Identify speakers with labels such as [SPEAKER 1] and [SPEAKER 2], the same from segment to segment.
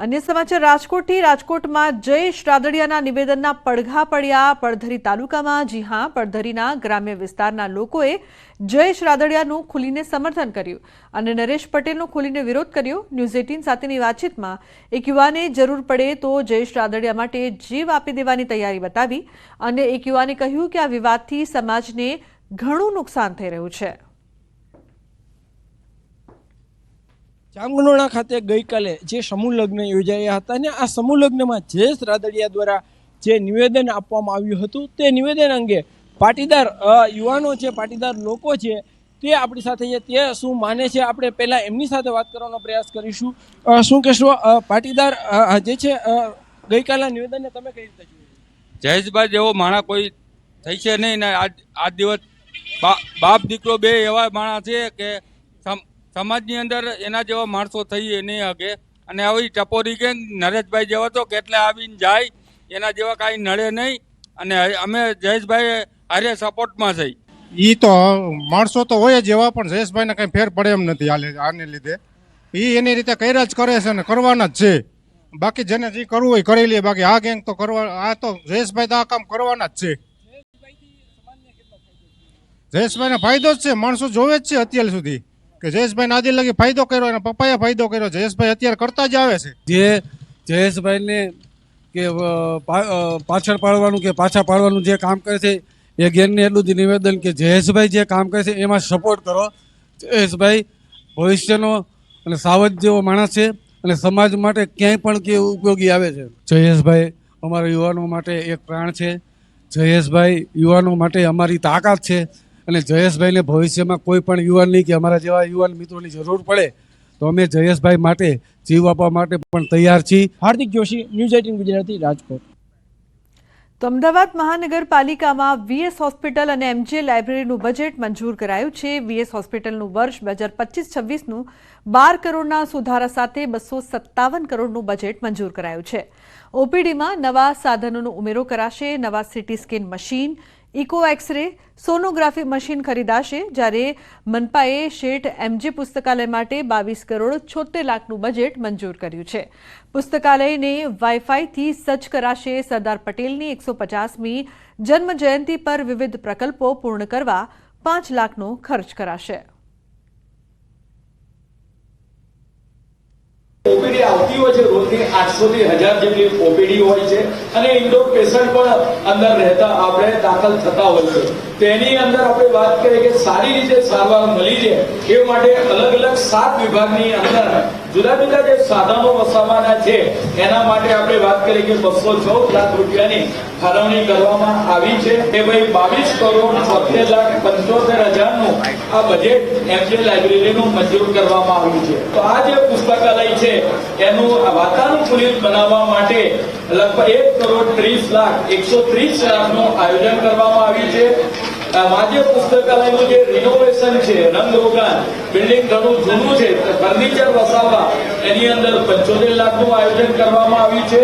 [SPEAKER 1] अन्य समाचार રાજકોટથી રાજકોટમાં જયેશ રાદડિયાના નિવેદનના પડઘા પડ્યા પડધરી તાલુકામાં। જી હાं, પડધરીના ગ્રામ્ય વિસ્તારના લોકોએ જયેશ રાદડિયાનું ખુલીને સમર્થન કર્યું અને નરેશ પટેલનો ખુલીને વિરોધ કર્યો। ન્યૂઝ 18 સાથેની વાતચીતમાં એક યુવાને જરૂર પડે તો જયેશ રાદડિયા માટે જીવ આપી દેવાની તૈયારી બતાવી અને એક યુવાને કહ્યું કે આ વિવાદથી સમાજને ઘણું નુકસાન થઈ રહ્યું છે।
[SPEAKER 2] જામગણોણા ખાતે ગઈકાલે જે સમૂહ લગ્ન યોજાયા હતા અને આ સમૂહ લગ્નમાં જયેશ રાદડિયા દ્વારા જે નિવેદન આપવામાં આવ્યું હતું તે નિવેદન અંગે પાટીદાર યુવાનો છે, પાટીદાર લોકો છે, તે આપણી સાથે છે, તે શું માને છે આપણે પહેલાં એમની સાથે વાત કરવાનો પ્રયાસ કરીશું। શું કહેશો પાટીદાર જે છે ગઈકાલના નિવેદનને તમે કઈ રીતે જોયું?
[SPEAKER 3] જયેશભાઈ જેવો માણસ કોઈ થઈ છે નહીં ને આજ દિવસ બાપ દીકરો બે એવા માણસ છે કે સમાજની અંદર એના જેવા માણસો થઈ નહીં શકે અને આવી ટપોરી કે નરેશભાઈ જેવા તો કેટલે આવીને જાય એના જેવા કાંઈ નડે નહીં અને અમે જયેશભાઈ હારે સપોર્ટમાં થઈ।
[SPEAKER 4] એ તો માણસો તો હોય જ એવા, પણ જયેશભાઈને કંઈ ફેર પડે એમ નથી આને લીધે। એ એની રીતે કર્યા જ કરે છે ને કરવાના જ છે। બાકી જેને જે કરવું હોય કરી લે, બાકી આ ગેંગ તો કરવા, આ તો જયેશભાઈ તો આ કામ કરવાના જ છે। જયેશભાઈને ફાયદો જ છે, માણસો જોવે જ છે અત્યાર સુધી કે જયેશભાઈને આદિ લગી ફાયદો કર્યો અને પપ્પાએ ફાયદો કર્યો। જયેશભાઈ અત્યારે કરતા જ આવે છે।
[SPEAKER 5] જે જયેશભાઈને કે પાછળ પાડવાનું કે પાછા પાડવાનું જે કામ કરે છે એ ગેંગને એટલું જ નિવેદન કે જયેશભાઈ જે કામ કરે છે એમાં સપોર્ટ કરો। જયેશભાઈ ભવિષ્યનો અને સાવજ જેવો માણસ છે અને સમાજ માટે ક્યાંય પણ કે ઉપયોગી આવે છે। જયેશભાઈ અમારા યુવાનો માટે એક પ્રાણ છે। જયેશભાઈ યુવાનો માટે અમારી તાકાત છે અને જયેશભાઈને ભવિષ્યમાં કોઈ પણ યુવાન નહીં કે અમારા જેવા યુવાન મિત્રોની જરૂર પડે તો અમે જયેશભાઈ માટે જીવ આપવા માટે પણ તૈયાર છીએ।
[SPEAKER 2] હાર્દિક જોશી, ન્યૂઝ 18 ગુજરાતી, રાજકોટ।
[SPEAKER 1] તો અમદાવાદ મહાનગરપાલિકામાં વીએસ હોસ્પિટલ અને એમજે લાઇબ્રેરીનું બજેટ મંજૂર કરાયું છે। વીએસ હોસ્પિટલનું વર્ષ 2025-26નું 12 કરોડના સુધારા સાથે 257 કરોડનું બજેટ મંજૂર કરાયું છે। ઓપીડીમાં નવા સાધનોનો ઉમેરો કરાશે। નવા CT scan machine, echo x-ray, sonography machine ખરીદાશે। જ્યારે મનપાએ શેઠ એમજે પુસ્તકાલય માટે 22 કરોડ 76 લાખનું બજેટ મંજૂર કર્યું છે। પુસ્તકાલયને વાઈફાઈથી સજ્જ કરાશે। સરદાર પટેલની 150મી જન્મ જયંતિ પર વિવિધ પ્રકલ્પો પૂર્ણ કરવા 5 લાખનો ખર્ચ કરાશે।
[SPEAKER 6] ઓપીડી આવતી હોય છે, રોજની 800 થી 1000 જેટલી ઓપીડી હોય છે અને ઇન્ડોર પેશન્ટ પણ અંદર રહેતા આપણે દાખલ થતા હોય છે। તેની અંદર આપણે વાત કરીએ કે સારી રીતે સારવાર મળી જાય એ માટે અલગ અલગ 7 વિભાગની અંદર જુદા જુદા જે સાધનો વસાવવાના છે એના માટે આપણે વાત કરીએ કે 214 લાખ રૂપિયાની ફાળવણી કરવામાં આવી છે। એ ભાઈ 22 કરોડ 76,75,000નું આ બજેટ એમજે લાઇબ્રેરીનું મંજૂર કરવામાં આવ્યું છે। તો આ જે પુસ્તકાલય છે એનું વાતાનુકૂલિત બનાવવા માટે લગભગ 1 કરોડ 30 લાખ 130 લાખનું આયોજન કરવામાં આવ્યું છે। માન્ય પુસ્તકાલયનું જે રિનોવેશન છે, રંગરોગાન, બિલ્ડિંગ ઘણું જૂનું છે, ફર્નિચર વસાવવા એની અંદર 75 લાખનું આયોજન કરવામાં આવ્યું છે।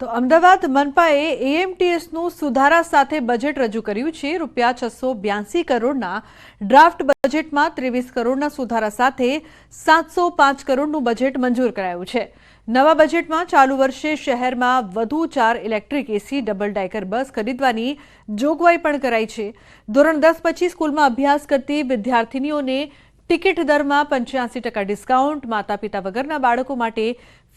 [SPEAKER 1] તો અમદાવાદ મનપાએ એએમટીએસનું સુધારા સાથે બજેટ રજૂ કર્યું છે। રૂપિયા 682 કરોડના ડ્રાફ્ટ બજેટમાં 23 કરોડના સુધારા સાથે 705 કરોડનું બજેટ મંજૂર કરાયું છે। નવા બજેટમાં ચાલુ વર્ષે શહેરમાં વધુ 4 ઇલેક્ટ્રિક એસી ડબલ ડાયકર બસ ખરીદવાની જોગવાઈ પણ કરાઈ છે। ધોરણ 10 પછી સ્કૂલમાં અભ્યાસ કરતી વિદ્યાર્થીનીઓને ટિકિટ દરમાં 85% ડિસ્કાઉન્ટ, માતા પિતા વગરના બાળકો માટે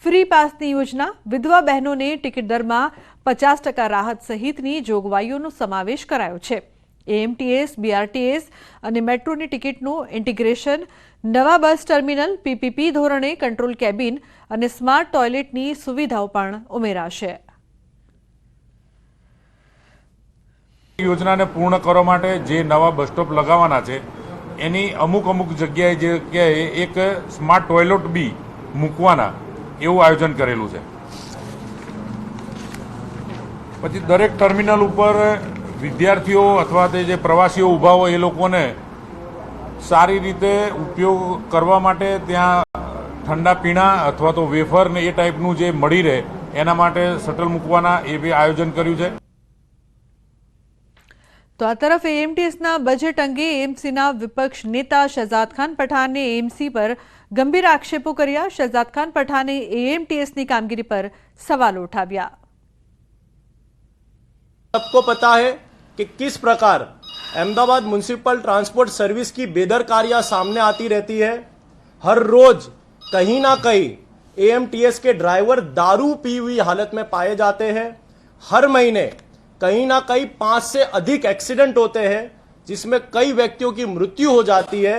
[SPEAKER 1] ફ્રી પાસની યોજના, વિધવા બહેનોને ટિકિટ દરમાં 50% રાહત સહિતની જોગવાઈઓનો સમાવેશ કરાયો છે। એએમટીએસ, બીઆરટીએસ અને મેટ્રોની ટિકિટનું ઇન્ટિગ્રેશન, નવા બસ ટર્મિનલ, પીપીપી ધોરણે કંટ્રોલ કેબિન અને સ્માર્ટ ટોયલેટની સુવિધાઓ પણ ઉમેરાશે।
[SPEAKER 7] યોજનાને પૂર્ણ કરવા માટે જે નવા બસ સ્ટોપ લગાવવાના છે એની અમુક જગ્યાએ જે એક સ્માર્ટ ટોયલેટ બી મૂકવાના એવું આયોજન કરેલું છે। પછી દરેક ટર્મિનલ ઉપર વિદ્યાર્થીઓ અથવા તે જે પ્રવાસીઓ ઊભા હોય એ લોકોને સારી રીતે ઉપયોગ કરવા માટે ત્યાં ઠંડા પીણા અથવા તો વેફર ને એ ટાઈપનું જે મળી રહે એના માટે શટલ મૂકવાના એ બી આયોજન કર્યું છે।
[SPEAKER 1] તો આ તરફ એએમટીએસના બજેટ અંગે એએમસીના વિપક્ષ નેતા શહજાદ ખાન પઠાણને એએમસી પર ગંભીર આક્ષેપો કર્યા। શહજાદ ખાન પઠાણે એએમટીએસની કામગીરી પર સવાલો ઉઠાવ્યા।
[SPEAKER 8] सबको पता है कि किस प्रकार अहमदाबाद म्युनिसिपल ट्रांसपोर्ट सर्विस की बेदरकारियां सामने आती रहती है। हर रोज कहीं ना कहीं एएमटीएस के ड्राइवर दारू पी हुई हालत में पाए जाते हैं। हर महीने कहीं ना कहीं 5 से अधिक एक्सीडेंट होते हैं जिसमें कई व्यक्तियों की मृत्यु हो जाती है।